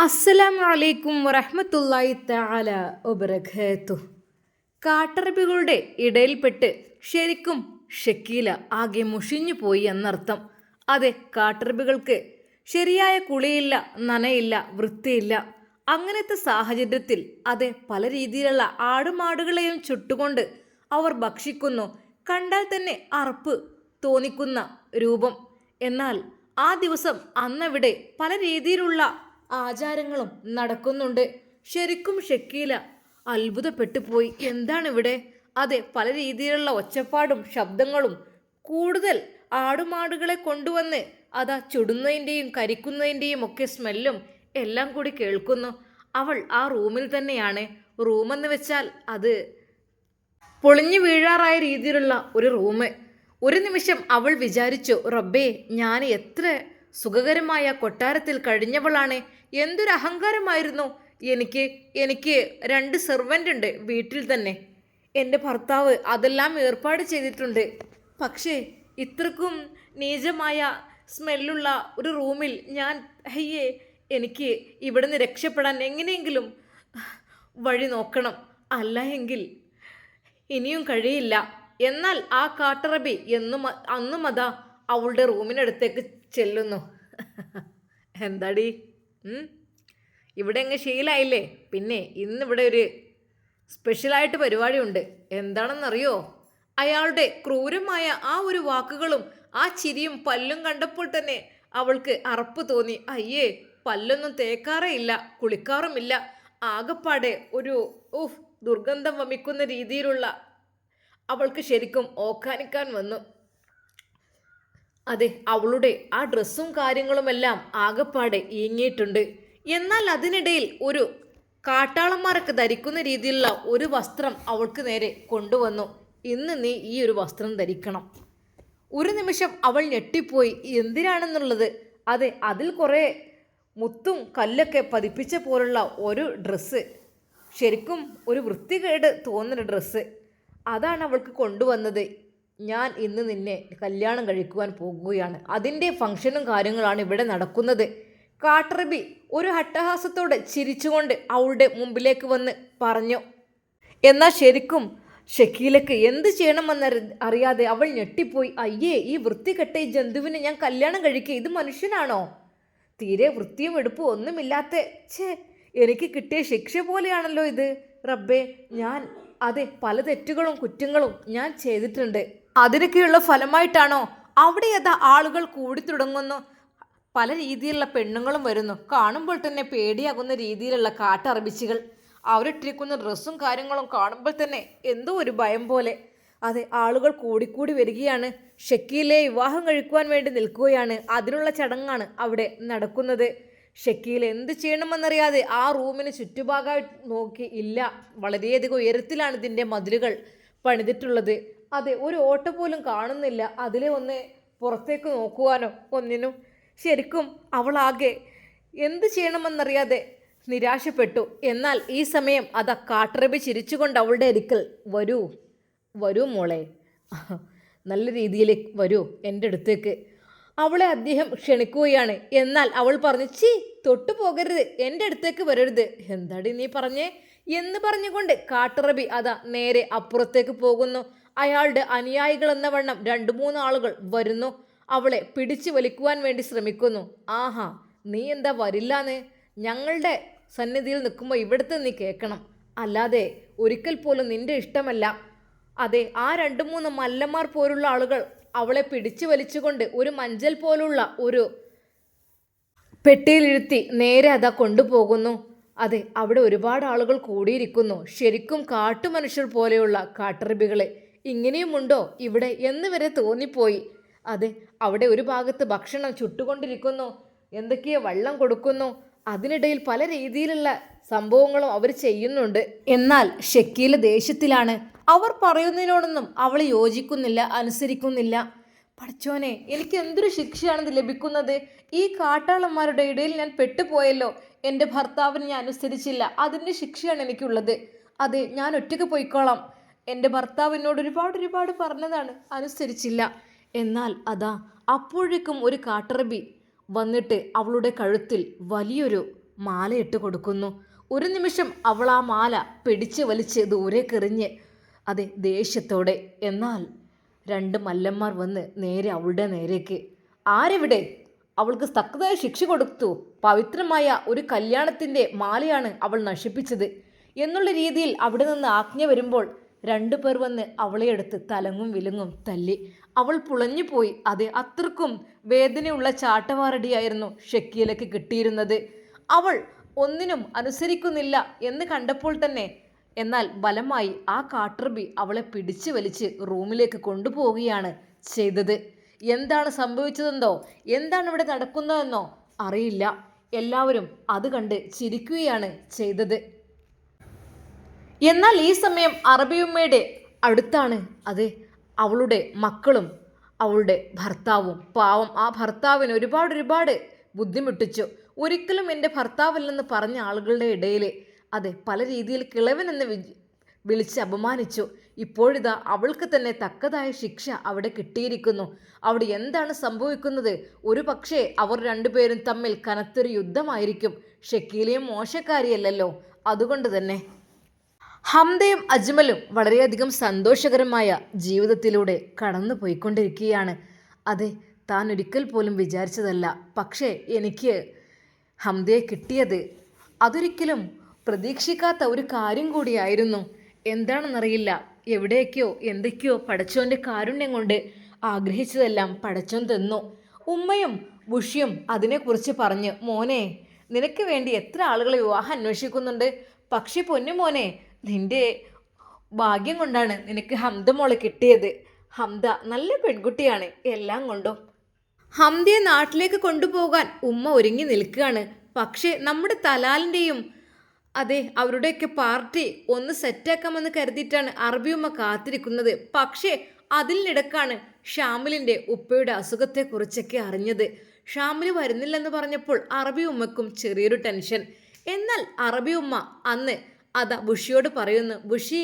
അസ്സലാമു അലൈക്കും വറഹ്മത്തുള്ളാഹി തആല വബറകാതുഹു. കാട്ടറബികളുടെ ഇടയിൽപ്പെട്ട് ശരിക്കും ഷക്കീല ആകെ മുഷിഞ്ഞു പോയി എന്നർത്ഥം. അതെ, കാട്ടറബികൾക്ക് ശരിയായ കുളിയില്ല, നനയില്ല, വൃത്തിയില്ല. അങ്ങനത്തെ സാഹചര്യത്തിൽ അതെ പല രീതിയിലുള്ള ആടുമാടുകളെയും ചുട്ടുകൊണ്ട് അവർ ഭക്ഷിക്കുന്നു. കണ്ടാൽ തന്നെ അറപ്പ് തോന്നിക്കുന്ന രൂപം. എന്നാൽ ആ ദിവസം അന്നവിടെ പല രീതിയിലുള്ള ആചാരങ്ങളും നടക്കുന്നുണ്ട്. ശരിക്കും ഷക്കീല അത്ഭുതപ്പെട്ടു പോയി. എന്താണിവിടെ? അതെ, പല രീതിയിലുള്ള ഒച്ചപ്പാടും ശബ്ദങ്ങളും, കൂടുതൽ ആടുമാടുകളെ കൊണ്ടുവന്ന് അതാ ചുടുന്നതിൻ്റെയും കരിക്കുന്നതിൻ്റെയും ഒക്കെ സ്മെല്ലും എല്ലാം കൂടി കേൾക്കുന്നു. അവൾ ആ റൂമിൽ തന്നെയാണ്. റൂമെന്ന് വെച്ചാൽ അത് പൊളിഞ്ഞു വീഴാറായ രീതിയിലുള്ള ഒരു റൂം. ഒരു നിമിഷം അവൾ വിചാരിച്ചു, റബ്ബേ, ഞാൻ എത്ര സുഖകരമായ കൊട്ടാരത്തിൽ കഴിഞ്ഞവളാണ്. എന്തൊരു അഹങ്കാരമായിരുന്നു എനിക്ക്. എനിക്ക് 2 സെർവൻ്റ് ഉണ്ട് വീട്ടിൽ തന്നെ. എൻ്റെ ഭർത്താവ് അതെല്ലാം ഏർപ്പാട് ചെയ്തിട്ടുണ്ട്. പക്ഷേ ഇത്രക്കും നീചമായ സ്മെല്ലുള്ള ഒരു റൂമിൽ ഞാൻ, അയ്യേ, എനിക്ക് ഇവിടുന്ന് രക്ഷപ്പെടാൻ എങ്ങനെയെങ്കിലും വഴി നോക്കണം. അല്ല എങ്കിൽ ഇനിയും കഴിയില്ല. എന്നാൽ ആ കാട്ടറബി അന്നും അതാ അവളുടെ റൂമിനടുത്തേക്ക് ചെല്ലുന്നു. എന്താടി, ഇവിടെ അങ്ങ് ശീലായില്ലേ? പിന്നെ ഇന്നിവിടെ ഒരു സ്പെഷ്യലായിട്ട് പരിപാടിയുണ്ട്. എന്താണെന്നറിയോ? അയാളുടെ ക്രൂരമായ ആ ഒരു വാക്കുകളും ആ ചിരിയും പല്ലും കണ്ടപ്പോൾ തന്നെ അവൾക്ക് അറപ്പ് തോന്നി. അയ്യേ, പല്ലൊന്നും തേക്കാറേ ഇല്ല, കുളിക്കാറുമില്ല. ആകപ്പാടെ ഒരു ദുർഗന്ധം വമിക്കുന്ന രീതിയിലുള്ള അവൾക്ക് ശരിക്കും ഓക്കാനിക്കാൻ വന്നു. അതെ, അവളുടെ ആ ഡ്രസ്സും കാര്യങ്ങളുമെല്ലാം ആകപ്പാടെ ഈങ്ങിയിട്ടുണ്ട്. എന്നാൽ അതിനിടയിൽ ഒരു കാട്ടാളന്മാരൊക്കെ ധരിക്കുന്ന രീതിയിലുള്ള ഒരു വസ്ത്രം അവൾക്ക് നേരെ കൊണ്ടുവന്നു. ഇന്ന് നീ ഈ ഒരു വസ്ത്രം ധരിക്കണം. ഒരു നിമിഷം അവൾ ഞെട്ടിപ്പോയി. എന്തിനാണെന്നുള്ളത്. അതെ, അതിൽ കുറേ മുത്തും കല്ലൊക്കെ പതിപ്പിച്ച പോലുള്ള ഒരു ഡ്രസ്സ്. ശരിക്കും ഒരു വൃത്തികേട് തോന്നുന്ന ഡ്രസ്സ്. അതാണ് അവൾക്ക് കൊണ്ടുവന്നത്. ഞാൻ ഇന്ന് നിന്നെ കല്യാണം കഴിക്കുവാൻ പോകുകയാണ്. അതിൻ്റെ ഫംഗ്ഷനും കാര്യങ്ങളാണ് ഇവിടെ നടക്കുന്നത്. കാട്ടറബി ഒരു ഹട്ടഹാസത്തോടെ ചിരിച്ചുകൊണ്ട് അവളുടെ മുമ്പിലേക്ക് വന്ന് പറഞ്ഞു. എന്നാൽ ശരിക്കും ഷക്കീലക്ക് എന്ത് ചെയ്യണമെന്ന് അറിയാതെ അവൾ ഞെട്ടിപ്പോയി. അയ്യേ, ഈ വൃത്തികെട്ട ഈ ജന്തുവിനെ ഞാൻ കല്യാണം കഴിക്കുക? ഇത് മനുഷ്യനാണോ? തീരെ വൃത്തിയും എടുപ്പും ഒന്നുമില്ലാത്ത, എനിക്ക് കിട്ടിയ ശിക്ഷ പോലെയാണല്ലോ ഇത്. റബ്ബേ, ഞാൻ അതെ പല തെറ്റുകളും കുറ്റങ്ങളും ഞാൻ ചെയ്തിട്ടുണ്ട്. അതിനൊക്കെയുള്ള ഫലമായിട്ടാണോ? അവിടെ അതാ ആളുകൾ കൂടി തുടങ്ങുന്നു. പല രീതിയിലുള്ള പെണ്ണുങ്ങളും വരുന്നു. കാണുമ്പോൾ തന്നെ പേടിയാകുന്ന രീതിയിലുള്ള കാട്ടറബിച്ചികൾ. അവരിട്ടിരിക്കുന്ന ഡ്രസ്സും കാര്യങ്ങളും കാണുമ്പോൾ തന്നെ എന്തോ ഒരു ഭയം പോലെ. അതെ, ആളുകൾ കൂടിക്കൂടി വരികയാണ്. ഷക്കീലയെ വിവാഹം കഴിക്കുവാൻ വേണ്ടി നിൽക്കുകയാണ്. അതിനുള്ള ചടങ്ങാണ് അവിടെ നടക്കുന്നത്. ഷക്കീൽ എന്ത് ചെയ്യണമെന്നറിയാതെ ആ റൂമിന് ചുറ്റുഭാഗമായി നോക്കി. ഇല്ല, വളരെയധികം ഉയരത്തിലാണ് ഇതിൻ്റെ മതിലുകൾ പണിതിട്ടുള്ളത്. അതെ, ഒരു ഓട്ട പോലും കാണുന്നില്ല. അതിലെ ഒന്ന് പുറത്തേക്ക് നോക്കുവാനോ ഒന്നിനും. ശരിക്കും അവളാകെ എന്ത് ചെയ്യണമെന്നറിയാതെ നിരാശപ്പെട്ടു. എന്നാൽ ഈ സമയം അതാ കാട്ടറബി ചിരിച്ചുകൊണ്ട് അവളുടെ അരിക്കൽ, വരൂ വരൂ മോളെ, നല്ല രീതിയിൽ വരൂ എൻ്റെ അടുത്തേക്ക്. അവളെ അദ്ദേഹം ക്ഷണിക്കുകയാണ്. എന്നാൽ അവൾ പറഞ്ഞു, തൊട്ടു പോകരുത്, എൻ്റെ അടുത്തേക്ക് വരരുത്. എന്താടി നീ പറഞ്ഞേ എന്ന് പറഞ്ഞുകൊണ്ട് കാട്ടറബി അതാ നേരെ അപ്പുറത്തേക്ക് പോകുന്നു. അയാളുടെ അനുയായികൾ എന്ന വണ്ണം 2-3 ആളുകൾ വരുന്നു. അവളെ പിടിച്ചു വലിക്കുവാൻ വേണ്ടി ശ്രമിക്കുന്നു. ആഹാ, നീ എന്താ വരില്ലാന്ന്? ഞങ്ങളുടെ സന്നിധിയിൽ നിൽക്കുമ്പോൾ ഇവിടുത്തെ നീ കേൾക്കണം. അല്ലാതെ ഒരിക്കൽ പോലും നിന്റെ ഇഷ്ടമല്ല. അതെ, ആ 2-3 മല്ലന്മാർ പോലുള്ള ആളുകൾ അവളെ പിടിച്ചു വലിച്ചുകൊണ്ട് ഒരു മഞ്ചൽ പോലുള്ള ഒരു പെട്ടിയിലിരുത്തി നേരെ അതാ കൊണ്ടുപോകുന്നു. അതെ, അവിടെ ഒരുപാട് ആളുകൾ കൂടിയിരിക്കുന്നു. ശരിക്കും കാട്ടുമനുഷ്യർ പോലെയുള്ള കാട്ടറബികളെ ഇങ്ങനെയുമുണ്ടോ ഇവിടെ എന്ന് വരെ തോന്നിപ്പോയി. അതെ, അവിടെ ഒരു ഭാഗത്ത് ഭക്ഷണം ചുട്ടുകൊണ്ടിരിക്കുന്നു, എന്തൊക്കെയോ വെള്ളം കൊടുക്കുന്നു. അതിനിടയിൽ പല രീതിയിലുള്ള സംഭവങ്ങളും അവർ ചെയ്യുന്നുണ്ട്. എന്നാൽ ഷക്കീല ദേഷ്യത്തിലാണ്. അവർ പറയുന്നതിനോടൊന്നും അവൾ യോജിക്കുന്നില്ല, അനുസരിക്കുന്നില്ല. പടച്ചോനെ, എനിക്ക് എന്തൊരു ശിക്ഷയാണിത് ലഭിക്കുന്നത്? ഈ കാട്ടാളന്മാരുടെ ഇടയിൽ ഞാൻ പെട്ടുപോയല്ലോ. എൻ്റെ ഭർത്താവിന് ഞാൻ അനുസരിച്ചില്ല, അതിൻ്റെ ശിക്ഷയാണ് എനിക്കുള്ളത്. അതെ, ഞാൻ ഒറ്റയ്ക്ക് പോയിക്കോളാം. എൻ്റെ ഭർത്താവിനോട് ഒരുപാട് പറഞ്ഞതാണ്, അനുസരിച്ചില്ല. എന്നാൽ അതാ അപ്പോഴേക്കും ഒരു കാട്ടറബി വന്നിട്ട് അവളുടെ കഴുത്തിൽ വലിയൊരു മാലയിട്ട് കൊടുക്കുന്നു. ഒരു നിമിഷം അവൾ ആ മാല പിടിച്ച് വലിച്ച് ദൂരേക്കെറിഞ്ഞ് അതെ ദേഷ്യത്തോടെ. എന്നാൽ രണ്ട് മല്ലന്മാർ വന്ന് നേരെ അവളുടെ നേരേക്ക്. ആരെവിടെ? അവൾക്ക് തക്കതായ ശിക്ഷ കൊടുത്തു. പവിത്രമായ ഒരു കല്യാണത്തിൻ്റെ മാലയാണ് അവൾ നശിപ്പിച്ചത് എന്നുള്ള രീതിയിൽ അവിടെ നിന്ന് ആജ്ഞ വരുമ്പോൾ രണ്ടുപേർ വന്ന് അവളെ എടുത്ത് തലങ്ങും വിലങ്ങും തല്ലി. അവൾ പുളഞ്ഞുപോയി. അതെ, അത്രക്കും വേദനയുള്ള ചാട്ടവാറടിയായിരുന്നു ഷക്കീലയ്ക്ക് കിട്ടിയിരുന്നത്. അവൾ ഒന്നിനും അനുസരിക്കുന്നില്ല എന്ന് കണ്ടപ്പോൾ തന്നെ എന്നാൽ ബലമായി ആ കാട്ടർബി അവളെ പിടിച്ചു വലിച്ച് റൂമിലേക്ക് കൊണ്ടുപോവുകയാണ് ചെയ്തത്. എന്താണ് സംഭവിച്ചതെന്നോ എന്താണ് ഇവിടെ നടക്കുന്നതെന്നോ അറിയില്ല. എല്ലാവരും അത് കണ്ട് ചിരിക്കുകയാണ് ചെയ്തത്. എന്നാൽ ഈ സമയം അറബിയുമ്മയുടെ അടുത്താണ് അതെ അവളുടെ മക്കളും അവളുടെ ഭർത്താവും. പാവം ആ ഭർത്താവിന് ഒരുപാട് ബുദ്ധിമുട്ടിച്ചു. ഒരിക്കലും എൻ്റെ ഭർത്താവല്ലെന്ന് പറഞ്ഞ ആളുകളുടെ ഇടയിൽ അതെ പല രീതിയിൽ കിളവനെന്ന് വിളിച്ച് അപമാനിച്ചു. ഇപ്പോഴിതാ അവൾക്ക് തന്നെ തക്കതായ ശിക്ഷ അവിടെ കിട്ടിയിരിക്കുന്നു. അവിടെ എന്താണ് സംഭവിക്കുന്നത്? ഒരു പക്ഷേ അവർ രണ്ടുപേരും തമ്മിൽ കനത്തൊരു യുദ്ധമായിരിക്കും. ഷക്കീലയും മോശക്കാരിയല്ലല്ലോ. അതുകൊണ്ട് തന്നെ ഹംദയും അജ്മലും വളരെയധികം സന്തോഷകരമായ ജീവിതത്തിലൂടെ കടന്നു പോയിക്കൊണ്ടിരിക്കുകയാണ്. അതെ, താൻ ഒരിക്കൽ പോലും വിചാരിച്ചതല്ല. പക്ഷേ എനിക്ക് ഹംദയെ കിട്ടിയത് അതൊരിക്കലും പ്രതീക്ഷിക്കാത്ത ഒരു കാര്യം കൂടിയായിരുന്നു. എന്താണെന്നറിയില്ല, എവിടേക്കോ എന്തൊക്കെയോ പടച്ചോൻ്റെ കാരുണ്യം കൊണ്ട് ആഗ്രഹിച്ചതെല്ലാം പടച്ചോൻ തന്നു. ഉമ്മയും ബുഷിയും അതിനെക്കുറിച്ച് പറഞ്ഞ്, മോനെ നിനക്ക് വേണ്ടി എത്ര ആളുകൾ വിവാഹം അന്വേഷിക്കുന്നുണ്ട്. പക്ഷേ പൊന്നു മോനെ, നിൻ്റെ ഭാഗ്യം കൊണ്ടാണ് നിനക്ക് ഹംദ മോളെ കിട്ടിയത്. ഹംദ നല്ല പെൺകുട്ടിയാണ് എല്ലാം കൊണ്ടും. ഹംദയെ നാട്ടിലേക്ക് കൊണ്ടുപോകാൻ ഉമ്മ ഒരുങ്ങി നിൽക്കുകയാണ്. പക്ഷേ നമ്മുടെ തലാലിൻ്റെയും അതെ അവരുടെയൊക്കെ പാർട്ടി ഒന്ന് സെറ്റാക്കാമെന്ന് കരുതിയിട്ടാണ് അറബിയുമ്മ കാത്തിരിക്കുന്നത്. പക്ഷേ അതിനിടക്കാണ് ഷാമിലിൻ്റെ ഉപ്പയുടെ അസുഖത്തെക്കുറിച്ചൊക്കെ അറിഞ്ഞത്. ഷാമിൽ വരുന്നില്ലെന്ന് പറഞ്ഞപ്പോൾ അറബി ഉമ്മക്കും ചെറിയൊരു ടെൻഷൻ. എന്നാൽ അറബി ഉമ്മ അന്ന് അതാ ബുഷിയോട് പറയുന്നു, ബുഷി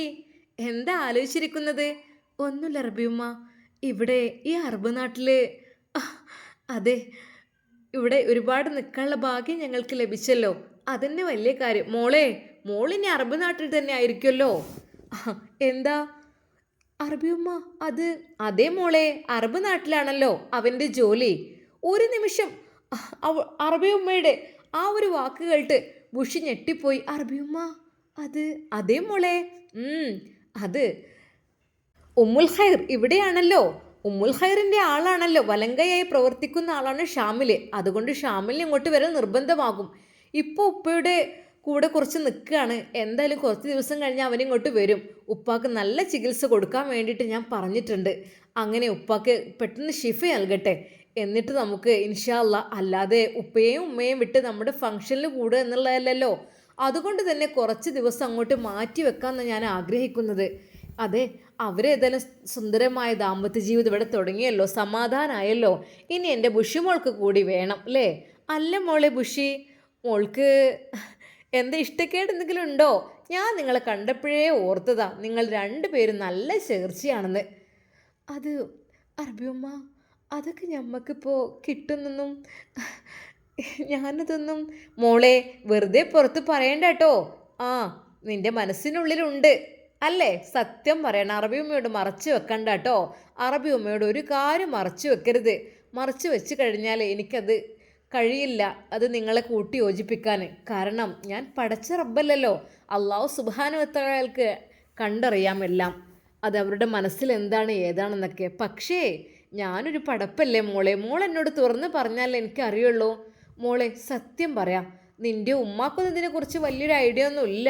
എന്താ ആലോചിച്ചിരിക്കുന്നത്? ഒന്നുമില്ല അറബിയുമ്മ, ഇവിടെ ഈ അറബ് നാട്ടിൽ അതെ ഇവിടെ ഒരുപാട് നിൽക്കാനുള്ള ഭാഗ്യം ഞങ്ങൾക്ക് ലഭിച്ചല്ലോ, അതന്നെ വലിയ കാര്യം. മോളിനി അറബ് നാട്ടിൽ തന്നെ ആയിരിക്കുമല്ലോ. എന്താ അറബിയുമ്മ? അത് അതേ മോളെ, അറബ് നാട്ടിലാണല്ലോ അവൻ്റെ ജോലി. ഒരു നിമിഷം അറബിയുമ്മയുടെ ആ ഒരു വാക്ക് കേട്ട് ബുഷി ഞെട്ടിപ്പോയി. അറബിയുമ്മ അത് അതേ മോളെ, അത് ഉമ്മുൽ ഖൈർ ഇവിടെയാണല്ലോ. ഉമ്മുൽ ഖൈറിൻ്റെ ആളാണല്ലോ, വലങ്കയായി പ്രവർത്തിക്കുന്ന ആളാണ് ഷാമിൽ. അതുകൊണ്ട് ഷാമിലിന് ഇങ്ങോട്ട് വരാൻ നിർബന്ധമാകും. ഇപ്പോൾ ഉപ്പയുടെ കൂടെ കുറച്ച് നിൽക്കുകയാണ്. എന്തായാലും കുറച്ച് ദിവസം കഴിഞ്ഞ് അവനിങ്ങോട്ട് വരും. ഉപ്പാക്ക് നല്ല ചികിത്സ കൊടുക്കാൻ വേണ്ടിയിട്ട് ഞാൻ പറഞ്ഞിട്ടുണ്ട്. അങ്ങനെ ഉപ്പാക്ക് പെട്ടെന്ന് ഷിഫ നൽകട്ടെ. എന്നിട്ട് നമുക്ക് ഇൻഷാ അല്ലാ, അല്ലാതെ ഉപ്പയെയും ഉമ്മയും വിട്ട് നമ്മുടെ ഫംഗ്ഷനിൽ കൂടുക എന്നുള്ളതല്ലല്ലോ. അതുകൊണ്ട് തന്നെ കുറച്ച് ദിവസം അങ്ങോട്ട് മാറ്റി വെക്കാമെന്ന് ഞാൻ ആഗ്രഹിക്കുന്നത്. അതെ, അവരേതായാലും സുന്ദരമായ ദാമ്പത്യ ജീവിതം ഇവിടെ തുടങ്ങിയല്ലോ, സമാധാനമായല്ലോ. ഇനി എൻ്റെ ബുഷി മോൾക്ക് കൂടി വേണം അല്ലേ? അല്ല മോളെ ബുഷി, മോൾക്ക് എന്താ ഇഷ്ടക്കേട് എന്തെങ്കിലും ഉണ്ടോ? ഞാൻ നിങ്ങളെ കണ്ടപ്പോഴേ ഓർത്തതാ, നിങ്ങൾ രണ്ടുപേരും നല്ല ചേർച്ചയാണെന്ന്. അത് അറബിയമ്മ, അതൊക്കെ ഞമ്മക്കിപ്പോൾ കിട്ടുന്നൊന്നും ഞാനതൊന്നും മോളെ വെറുതെ പുറത്ത് പറയണ്ട കേട്ടോ. നിൻ്റെ മനസ്സിനുള്ളിലുണ്ട് അല്ലേ? സത്യം പറയണം. അറബിയമ്മയോട് മറച്ചു വെക്കണ്ട കേട്ടോ. അറബിയമ്മയോട് ഒരു കാര്യം മറച്ചു വെക്കരുത്. മറച്ചു വെച്ച് കഴിഞ്ഞാൽ എനിക്കത് കഴിയില്ല, അത് നിങ്ങളെ കൂട്ടി യോജിപ്പിക്കാൻ. കാരണം ഞാൻ പടച്ച റബ്ബല്ലല്ലോ. അള്ളാഹു സുബ്ഹാനഹു വ തആലക്ക് കണ്ടറിയാം എല്ലാം, അത് അവരുടെ മനസ്സിൽ എന്താണ് ഏതാണെന്നൊക്കെ. പക്ഷേ ഞാനൊരു പടപ്പല്ലേ മോളെ, മോൾ എന്നോട് തുറന്ന് പറഞ്ഞാൽ എനിക്കറിയുള്ളൂ. മോളെ സത്യം പറയാം, നിൻ്റെ ഉമ്മാക്കൊന്നും ഇതിനെക്കുറിച്ച് വലിയൊരു ഐഡിയ ഒന്നും ഇല്ല.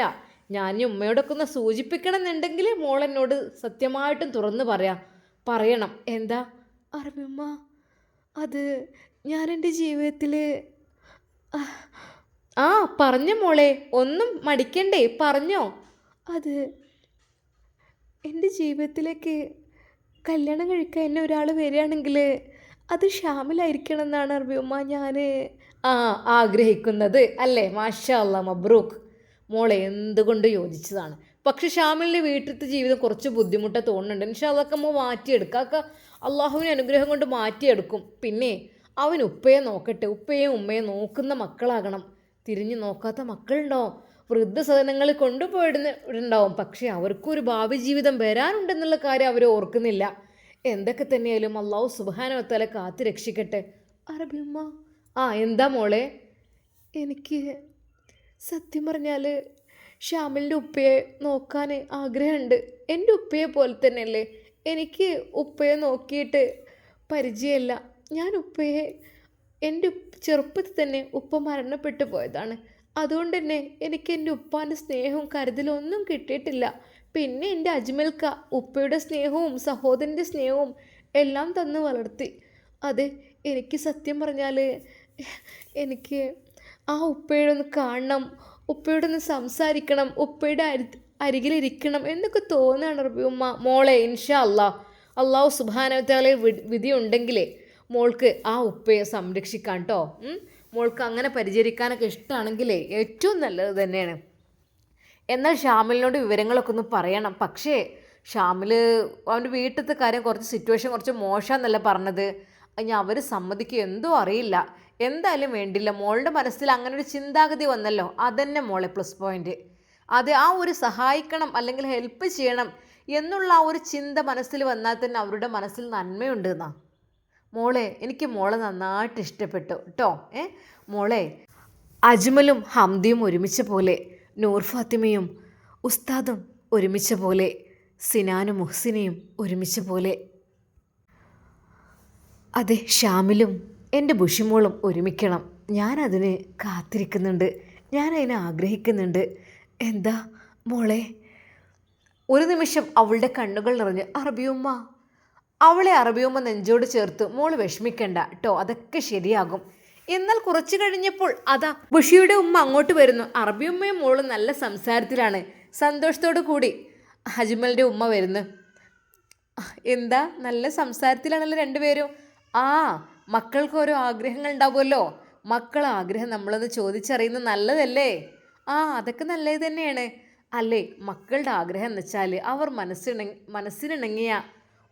ഞാൻ ഉമ്മയോടൊക്കെ ഒന്ന് സൂചിപ്പിക്കണം എന്നുണ്ടെങ്കിൽ മോൾ എന്നോട് സത്യമായിട്ടും തുറന്ന് പറയണം. എന്താ അറബിയമ്മ? അത് ഞാൻ എൻ്റെ ജീവിതത്തിൽ പറഞ്ഞോ മോളെ, ഒന്നും മടിക്കണ്ടേ, പറഞ്ഞോ. അത് എൻ്റെ ജീവിതത്തിലേക്ക് കല്യാണം കഴിക്കാൻ എന്നെ ഒരാൾ വരികയാണെങ്കിൽ അത് ഷാമിലായിരിക്കണം എന്നാണ് അറബിയമ്മ ഞാൻ ആഗ്രഹിക്കുന്നത് അല്ലേ? മാഷാ അല്ലാ, മബ്രൂക്ക് മോളെ, എന്തുകൊണ്ട് യോജിച്ചതാണ്. പക്ഷെ ഷാമിലിൻ്റെ വീട്ടിലത്തെ ജീവിതം കുറച്ച് ബുദ്ധിമുട്ട് തോന്നുന്നുണ്ട്. ഇൻഷാ അല്ലാ അമ്മ മാറ്റിയെടുക്കുക. അതൊക്കെ അള്ളാഹുവിൻ്റെ അനുഗ്രഹം കൊണ്ട് മാറ്റിയെടുക്കും. പിന്നെ അവൻ ഉപ്പയെ നോക്കട്ടെ, ഉപ്പയും ഉമ്മയെ നോക്കുന്ന മക്കളാകണം. തിരിഞ്ഞു നോക്കാത്ത മക്കളുണ്ടോ? വൃദ്ധസദനങ്ങളിൽ കൊണ്ടുപോയിടുന്നുണ്ടാവും. പക്ഷേ അവർക്കൊരു ഭാവി ജീവിതം വരാനുണ്ടെന്നുള്ള കാര്യം അവർ ഓർക്കുന്നില്ല. എന്തൊക്കെ തന്നെയായാലും അള്ളാഹു സുബ്ഹാനഹു വ തആല കാത്തു രക്ഷിക്കട്ടെ. അറബിയമ്മ, എന്താ മോളെ? എനിക്ക് സത്യം പറഞ്ഞാൽ ഷാമിലിൻ്റെ ഉപ്പയെ നോക്കാൻ ആഗ്രഹമുണ്ട്. എൻ്റെ ഉപ്പയെ പോലെ തന്നെയല്ലേ. എനിക്ക് ഉപ്പയെ നോക്കിയിട്ട് പരിചയമില്ല. ഞാൻ ഉപ്പയെ എൻ്റെ ചെറുപ്പത്തിൽ തന്നെ ഉപ്പ മരണപ്പെട്ടു പോയതാണ്. അതുകൊണ്ട് തന്നെ എനിക്ക് എൻ്റെ ഉപ്പാൻ്റെ സ്നേഹവും കരുതലും ഒന്നും കിട്ടിയിട്ടില്ല. പിന്നെ എൻ്റെ അജ്മൽക്ക ഉപ്പയുടെ സ്നേഹവും സഹോദരൻ്റെ സ്നേഹവും എല്ലാം തന്നു വളർത്തി. അതെ, എനിക്ക് സത്യം പറഞ്ഞാൽ എനിക്ക് ആ ഉപ്പയുടെ ഒന്ന് കാണണം, ഉപ്പയോടൊന്ന് സംസാരിക്കണം, ഉപ്പയുടെ അരികിലിരിക്കണം എന്നൊക്കെ തോന്നുകയാണ് റബിയുമ്മ. മോളെ, ഇൻഷാ അള്ളാഹു സുബ്ഹാനഹു വ തആല വിധി ഉണ്ടെങ്കിലേ മോൾക്ക് ആ ഉപ്പയെ സംരക്ഷിക്കാം കേട്ടോ. മോൾക്ക് അങ്ങനെ പരിചരിക്കാനൊക്കെ ഇഷ്ടമാണെങ്കിലേ ഏറ്റവും നല്ലത് തന്നെയാണ്. എന്നാൽ ഷാമിലിനോട് വിവരങ്ങളൊക്കെ ഒന്ന് പറയണം. പക്ഷേ ഷാമിൽ അവൻ്റെ വീട്ടിലത്തെ കാര്യം സിറ്റുവേഷൻ കുറച്ച് മോശമെന്നല്ല പറഞ്ഞത്. ഇനി അവർ സമ്മതിക്കുക എന്തോ അറിയില്ല. എന്തായാലും വേണ്ടില്ല, മോളുടെ മനസ്സിൽ അങ്ങനെ ഒരു ചിന്താഗതി വന്നല്ലോ, അതന്നെ മോളെ പ്ലസ് പോയിന്റ്. അത് ആ ഒരു സഹായിക്കണം അല്ലെങ്കിൽ ഹെൽപ്പ് ചെയ്യണം എന്നുള്ള ആ ഒരു ചിന്ത മനസ്സിൽ വന്നാൽ തന്നെ അവരുടെ മനസ്സിൽ നന്മയുണ്ട് എന്നാ. മോളെ, എനിക്ക് മോളെ നന്നായിട്ട് ഇഷ്ടപ്പെട്ടു കേട്ടോ. മോളെ, അജ്മലും ഹംദിയും ഒരുമിച്ച പോലെ, നൂർ ഫാത്തിമയും ഉസ്താദും ഒരുമിച്ച പോലെ, സിനാനും മുഹ്സിനയും ഒരുമിച്ച പോലെ, അതെ ഷാമിലും എൻ്റെ ബുഷിമോളും ഒരുമിക്കണം. ഞാനതിന് കാത്തിരിക്കുന്നുണ്ട്, ഞാനതിനെ ആഗ്രഹിക്കുന്നുണ്ട്. എന്താ മോളെ? ഒരു നിമിഷം അവളുടെ കണ്ണുകൾ നിറഞ്ഞ് അറബിയുമ്മ. അവളെ അറബിയുമ്മ നെഞ്ചോട് ചേർത്ത്, മോള് വിഷമിക്കണ്ട കേട്ടോ, അതൊക്കെ ശരിയാകും. എന്നാൽ കുറച്ച് കഴിഞ്ഞപ്പോൾ അതാ ബുഷിയുടെ ഉമ്മ അങ്ങോട്ട് വരുന്നു. അറബിയുമ്മയും മോളും നല്ല സംസാരത്തിലാണ്. സന്തോഷത്തോടു കൂടി അജ്മലിൻ്റെ ഉമ്മ വരുന്നു. എന്താ നല്ല സംസാരത്തിലാണല്ലോ രണ്ടുപേരും. മക്കൾക്ക് ഓരോ ആഗ്രഹങ്ങൾ ഉണ്ടാവുമല്ലോ. മക്കളെ ആഗ്രഹം നമ്മളൊന്ന് ചോദിച്ചറിയുന്നത് നല്ലതല്ലേ? അതൊക്കെ നല്ലത് തന്നെയാണ് അല്ലേ. മക്കളുടെ ആഗ്രഹം എന്ന് വെച്ചാൽ അവർ മനസ്സിനിണങ്ങിയ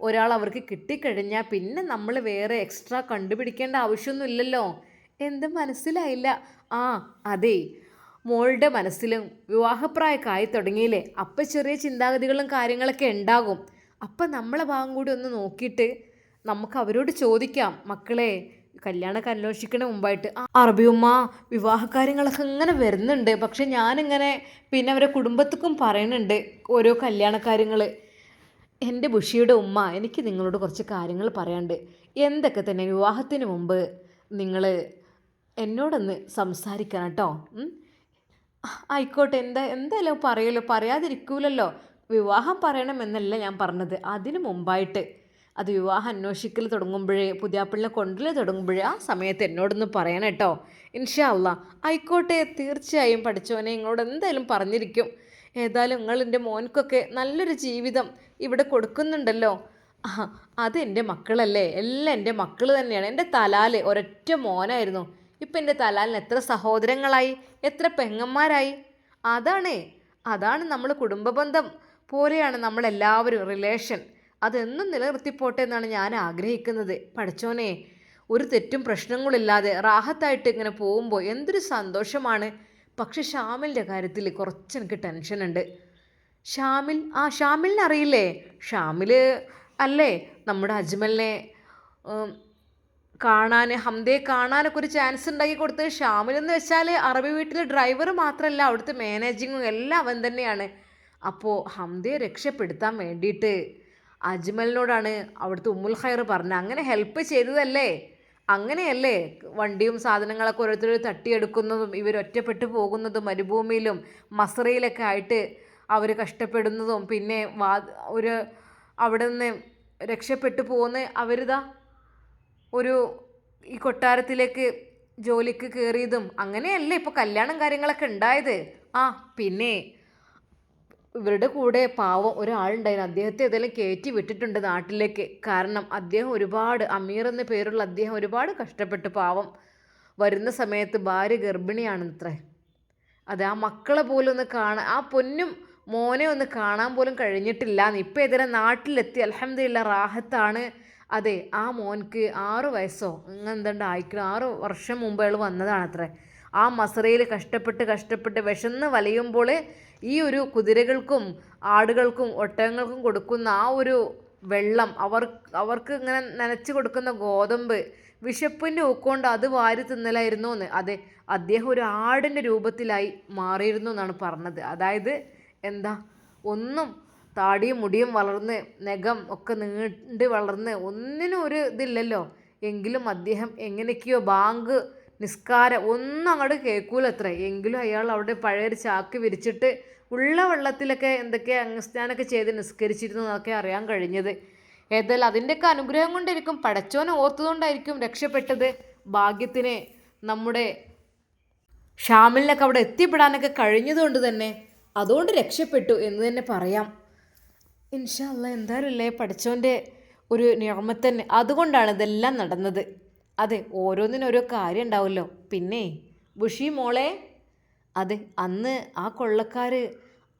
ഒരാൾ അവർക്ക് കിട്ടിക്കഴിഞ്ഞാൽ പിന്നെ നമ്മൾ വേറെ എക്സ്ട്രാ കണ്ടുപിടിക്കേണ്ട ആവശ്യമൊന്നുമില്ലല്ലോ. എന്ത് മനസ്സിലായില്ല? അതെ, മോളുടെ മനസ്സിലും വിവാഹപ്രായമൊക്കെ തുടങ്ങിയില്ലേ, അപ്പം ചെറിയ ചിന്താഗതികളും കാര്യങ്ങളൊക്കെ ഉണ്ടാകും. അപ്പം നമ്മളെ ഭാഗം കൂടി ഒന്ന് നോക്കിയിട്ട് നമുക്ക് അവരോട് ചോദിക്കാം, മക്കളെ കല്യാണമൊക്കെ അന്വേഷിക്കണ മുമ്പായിട്ട്. അറബിയുമ്മ, വിവാഹകാര്യങ്ങളൊക്കെ ഇങ്ങനെ വരുന്നുണ്ട്. പക്ഷെ ഞാനിങ്ങനെ പിന്നെ അവരെ കുടുംബത്തിക്കും പറയുന്നുണ്ട് ഓരോ കല്യാണക്കാര്യങ്ങൾ. എൻ്റെ ബുഷിയുടെ ഉമ്മ, എനിക്ക് നിങ്ങളോട് കുറച്ച് കാര്യങ്ങൾ പറയാനുണ്ട്. എന്തൊക്കെ തന്നെ വിവാഹത്തിന് മുമ്പ് നിങ്ങൾ എന്നോടൊന്ന് സംസാരിക്കണം കേട്ടോ. ആയിക്കോട്ടെ, എന്തായാലും പറയുമല്ലോ, പറയാതിരിക്കൂലല്ലോ. വിവാഹം പറയണമെന്നല്ല ഞാൻ പറഞ്ഞത്, അതിനു മുമ്പായിട്ട് അത് വിവാഹം അന്വേഷിക്കൽ തുടങ്ങുമ്പോഴേ, പുതിയാപ്പിളിനെ കൊണ്ടുവരൽ തുടങ്ങുമ്പോഴേ ആ സമയത്ത് എന്നോടൊന്ന് പറയണം കേട്ടോ. ഇൻഷാ അള്ളാ. ആയിക്കോട്ടെ, തീർച്ചയായും പഠിച്ചവനെ നിങ്ങളോട് എന്തായാലും പറഞ്ഞിരിക്കും. ഏതായാലും നിങ്ങൾ എൻ്റെ മോൻക്കൊക്കെ നല്ലൊരു ജീവിതം ഇവിടെ കൊടുക്കുന്നുണ്ടല്ലോ. അത് എൻ്റെ മക്കളല്ലേ, എല്ലാം എൻ്റെ മക്കൾ തന്നെയാണ്. എൻ്റെ തലാൽ ഒരൊറ്റ മോനായിരുന്നു. ഇപ്പം എൻ്റെ തലാലിന് എത്ര സഹോദരങ്ങളായി, എത്ര പെങ്ങന്മാരായി. അതാണ് നമ്മൾ കുടുംബബന്ധം പോലെയാണ് നമ്മളെല്ലാവരും റിലേഷൻ. അതെന്നും നിലനിർത്തിപ്പോട്ടെ എന്നാണ് ഞാൻ ആഗ്രഹിക്കുന്നത്. പഠിച്ചോനെ, ഒരു തെറ്റും പ്രശ്നങ്ങളില്ലാതെ റാഹത്തായിട്ട് ഇങ്ങനെ പോകുമ്പോൾ എന്തൊരു സന്തോഷമാണ്. പക്ഷെ ഷാമിലിൻ്റെ കാര്യത്തിൽ കുറച്ച് എനിക്ക് ടെൻഷനുണ്ട്. ഷാമിലിനെ അറിയില്ലേ? ഷാമിൽ അല്ലേ നമ്മുടെ അജ്മലിനെ ഹംദയെ കാണാനൊക്കെ ഒരു ചാൻസ് ഉണ്ടാക്കി കൊടുത്തത്. ഷാമിലെന്ന് വെച്ചാൽ അറബി വീട്ടിലെ ഡ്രൈവർ മാത്രമല്ല, അവിടുത്തെ മാനേജിങ്ങും എല്ലാം അവൻ തന്നെയാണ്. അപ്പോൾ ഹംദയെ രക്ഷപ്പെടുത്താൻ വേണ്ടിയിട്ട് അജ്മലിനോടാണ് അവിടുത്തെ ഉമ്മുൽ ഖൈർ പറഞ്ഞത്. അങ്ങനെ ഹെൽപ്പ് ചെയ്തതല്ലേ? അങ്ങനെയല്ലേ വണ്ടിയും സാധനങ്ങളൊക്കെ ഓരോരുത്തർ തട്ടിയെടുക്കുന്നതും ഇവർ ഒറ്റപ്പെട്ടു പോകുന്നതും മരുഭൂമിയിലും മസറയിലൊക്കെ ആയിട്ട് അവർ കഷ്ടപ്പെടുന്നതും പിന്നെ അവിടെ നിന്ന് രക്ഷപ്പെട്ടു പോകുന്ന അവരിതാ ഈ കൊട്ടാരത്തിലേക്ക് ജോലിക്ക് കയറിയതും അങ്ങനെയല്ലേ ഇപ്പോൾ കല്യാണം കാര്യങ്ങളൊക്കെ ഉണ്ടായത്. പിന്നെ ഇവരുടെ കൂടെ പാവം ഒരാളുണ്ടായിരുന്നു. അദ്ദേഹത്തെ ഏതെങ്കിലും കയറ്റി വിട്ടിട്ടുണ്ട് നാട്ടിലേക്ക്. കാരണം അദ്ദേഹം അമീർ എന്ന പേരുള്ള അദ്ദേഹം ഒരുപാട് കഷ്ടപ്പെട്ട് പാവം വരുന്ന സമയത്ത് ഭാര്യ ഗർഭിണിയാണത്രേ. ആ മക്കളെ പോലും ഒന്ന് കാണാൻ, ആ പൊന്നും മോനെ ഒന്ന് കാണാൻ പോലും കഴിഞ്ഞിട്ടില്ല. ഇപ്പം ഏതെങ്കിലും നാട്ടിലെത്തി, അൽഹംദുലില്ലാ റാഹത്താണ്. അതെ, ആ മോൻക്ക് 6 വയസ്സോ എന്തുണ്ട് ആയിക്കണം, 6 വർഷം മുമ്പ് അയാൾ വന്നതാണത്രേ. ആ മസറയിൽ കഷ്ടപ്പെട്ട് വിശന്ന് വലയുമ്പോൾ ഈ ഒരു കുതിരകൾക്കും ആടുകൾക്കും ഒട്ടകങ്ങൾക്കും കൊടുക്കുന്ന ആ ഒരു വെള്ളം, അവർക്ക് ഇങ്ങനെ നനച്ച് കൊടുക്കുന്ന ഗോതമ്പ്, വിശപ്പിൻ്റെ ഊക്കൊണ്ട് അത് വാരി തിന്നലായിരുന്നു എന്ന്. അതെ, അദ്ദേഹം ഒരു ആടിൻ്റെ രൂപത്തിലായി മാറിയിരുന്നു എന്നാണ് പറഞ്ഞത്. അതായത് എന്താ, ഒന്നും താടിയും മുടിയും വളർന്ന് നഖം ഒക്കെ നീണ്ട് വളർന്ന് ഒന്നിനും ഒരു ഇതില്ലല്ലോ, എങ്കിലും അദ്ദേഹം എങ്ങനെയൊക്കെയോ ബാങ്ക് നിസ്കാരം ഒന്നും അങ്ങോട്ട് കേൾക്കൂലത്ര. എങ്കിലും അയാൾ അവിടെ പഴയൊരു ചാക്ക് വിരിച്ചിട്ട് ഉള്ള വെള്ളത്തിലൊക്കെ എന്തൊക്കെ അംഗസ്നാനൊക്കെ ചെയ്ത് നിസ്കരിച്ചിരുന്നു എന്നൊക്കെ അറിയാൻ കഴിഞ്ഞത്. ഏതായാലും അതിൻ്റെയൊക്കെ അനുഗ്രഹം കൊണ്ടായിരിക്കും, പടച്ചോനെ ഓർത്തുകൊണ്ടായിരിക്കും രക്ഷപ്പെട്ടത്. ഭാഗ്യത്തിന് നമ്മുടെ ഷാമിലിനൊക്കെ അവിടെ എത്തിപ്പെടാനൊക്കെ കഴിഞ്ഞതുകൊണ്ട് തന്നെ അതുകൊണ്ട് രക്ഷപ്പെട്ടു എന്ന് തന്നെ പറയാം. ഇൻഷാ അല്ലാ, എന്തായാലും ഇല്ലേ, പടച്ചോൻ്റെ ഒരു നിഅമത്തന്നെ, അതുകൊണ്ടാണ് ഇതെല്ലാം നടന്നത്. അതെ, ഓരോന്നിനും ഓരോ കാര്യം ഉണ്ടാവുമല്ലോ. പിന്നെ ബുഷി മോളെ, അതെ, അന്ന് ആ കൊള്ളക്കാർ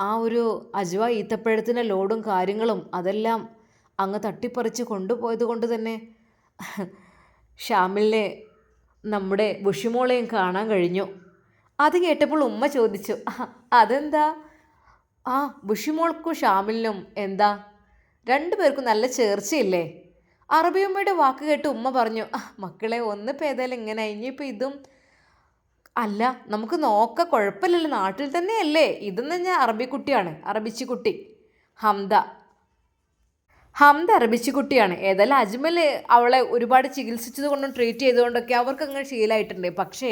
ആ ഒരു അജ്വ ഈത്തപ്പഴത്തിൻ്റെ ലോഡും കാര്യങ്ങളും അതെല്ലാം അങ്ങ് തട്ടിപ്പറിച്ച് കൊണ്ടുപോയത് കൊണ്ട് തന്നെ ഷാമിലിനെ നമ്മുടെ ബുഷിമോളെയും കാണാൻ കഴിഞ്ഞു. അത് കേട്ടപ്പോൾ ഉമ്മ ചോദിച്ചു, അതെന്താ? ആ, ബുഷിമോൾക്കും ഷാമിലിനും എന്താ, രണ്ടുപേർക്കും നല്ല ചേർച്ചയില്ലേ? അറബിയമ്മയുടെ വാക്ക് കേട്ട് ഉമ്മ പറഞ്ഞു, മക്കളെ ഒന്നിപ്പോൾ ഏതായാലും ഇങ്ങനെ, ഇനിയിപ്പോൾ ഇതും അല്ല, നമുക്ക് നോക്കാം, കുഴപ്പമില്ലല്ലോ, നാട്ടിൽ തന്നെയല്ലേ. ഇതെന്ന് പറഞ്ഞാൽ അറബിക്കുട്ടിയാണ്, അറബിച്ചിക്കുട്ടി ഹംദ അറബിച്ചിക്കുട്ടിയാണ്. ഏതായാലും അജ്മൽ അവളെ ഒരുപാട് ചികിത്സിച്ചത് കൊണ്ടും ട്രീറ്റ് ചെയ്തുകൊണ്ടൊക്കെ അവർക്ക് അങ്ങനെ ശീലമായിട്ടുണ്ട്. പക്ഷേ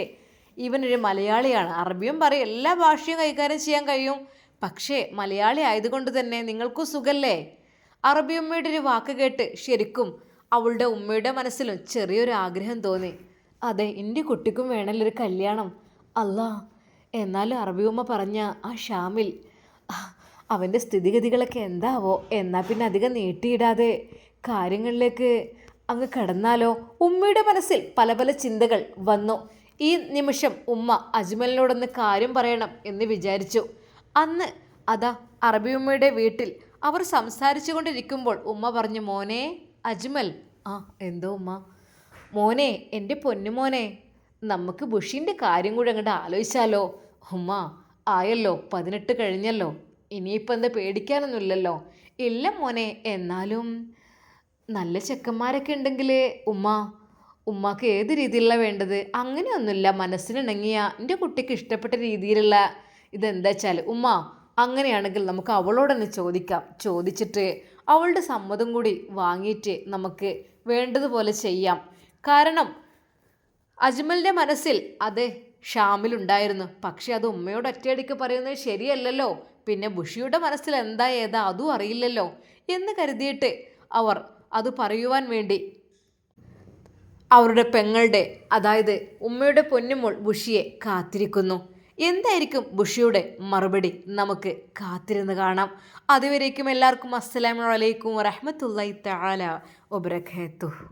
ഇവനൊരു മലയാളിയാണ്, അറബിയും പറയും, എല്ലാ ഭാഷയും കൈകാര്യം ചെയ്യാൻ കഴിയും. പക്ഷേ മലയാളി ആയതുകൊണ്ട് തന്നെ നിങ്ങൾക്കും സുഖല്ലേ? അറബിയമ്മയുടെ ഒരു വാക്ക് കേട്ട് ശരിക്കും അവളുടെ ഉമ്മയുടെ മനസ്സിലും ചെറിയൊരു ആഗ്രഹം തോന്നി. അതെ, എൻ്റെ കുട്ടിക്കും വേണമല്ലോ ഒരു കല്യാണം. അല്ലാ, എന്നാലും അറബിയമ്മ പറഞ്ഞ ആ ഷാമിൽ, അവൻ്റെ സ്ഥിതിഗതികളൊക്കെ എന്താവോ? എന്നാൽ പിന്നെ അധികം നീട്ടിയിടാതെ കാര്യങ്ങളിലേക്ക് അങ്ങ് കടന്നാലോ? ഉമ്മയുടെ മനസ്സിൽ പല പല ചിന്തകൾ വന്നു. ഈ നിമിഷം ഉമ്മ അജ്മലിനോടൊന്ന് കാര്യം പറയണം എന്ന് വിചാരിച്ചു. അന്ന് അതാ അറബിയമ്മയുടെ വീട്ടിൽ അവർ സംസാരിച്ചു കൊണ്ടിരിക്കുമ്പോൾ ഉമ്മ പറഞ്ഞു, മോനെ അജ്മൽ. ആ, എന്തോ ഉമ്മ? മോനെ, എൻ്റെ പൊന്നുമോനെ, നമുക്ക് ബുഷിൻ്റെ കാര്യം കൂടി അങ്ങോട്ട് ആലോചിച്ചാലോ? ഉമ്മ, ആയല്ലോ, 18 കഴിഞ്ഞല്ലോ, ഇനിയിപ്പോൾ എന്താ പേടിക്കാനൊന്നുമില്ലല്ലോ. ഇല്ല മോനെ, എന്നാലും നല്ല ചെക്കന്മാരൊക്കെ ഉണ്ടെങ്കിൽ ഉമ്മക്ക് ഏത് രീതിയിലുള്ള വേണ്ടത്? അങ്ങനെയൊന്നുമില്ല, മനസ്സിനിണങ്ങിയ എൻ്റെ കുട്ടിക്ക് ഇഷ്ടപ്പെട്ട രീതിയിലുള്ള ഇതെന്താ വെച്ചാൽ ഉമ്മ, അങ്ങനെയാണെങ്കിൽ നമുക്ക് അവളോടൊന്ന് ചോദിക്കാം. ചോദിച്ചിട്ട് അവളുടെ സമ്മതം കൂടി വാങ്ങിയിട്ട് നമുക്ക് വേണ്ടതുപോലെ ചെയ്യാം. കാരണം അജ്മലിൻ്റെ മനസ്സിൽ അത് ഷാമിലുണ്ടായിരുന്നു. പക്ഷെ അത് ഉമ്മയോട് ഒറ്റയടിക്ക് പറയുന്നത് ശരിയല്ലല്ലോ. പിന്നെ ബുഷിയുടെ മനസ്സിൽ എന്താ ഏതാ അതും അറിയില്ലല്ലോ എന്ന് കരുതിയിട്ട് അവർ അത് പറയുവാൻ വേണ്ടി അവരുടെ പെങ്ങളുടെ, അതായത് ഉമ്മയുടെ പൊന്നുമോൾ ബുഷിയെ കാത്തിരിക്കുന്നു. എന്തായിരിക്കും ബുഷിയുടെ മറുപടി? നമുക്ക് കാത്തിരുന്ന് കാണാം. അതുവരേക്കും എല്ലാവർക്കും അസ്സലാമു അലൈക്കും വറഹ്മത്തുള്ളാഹി തആല വബറകാതുഹു.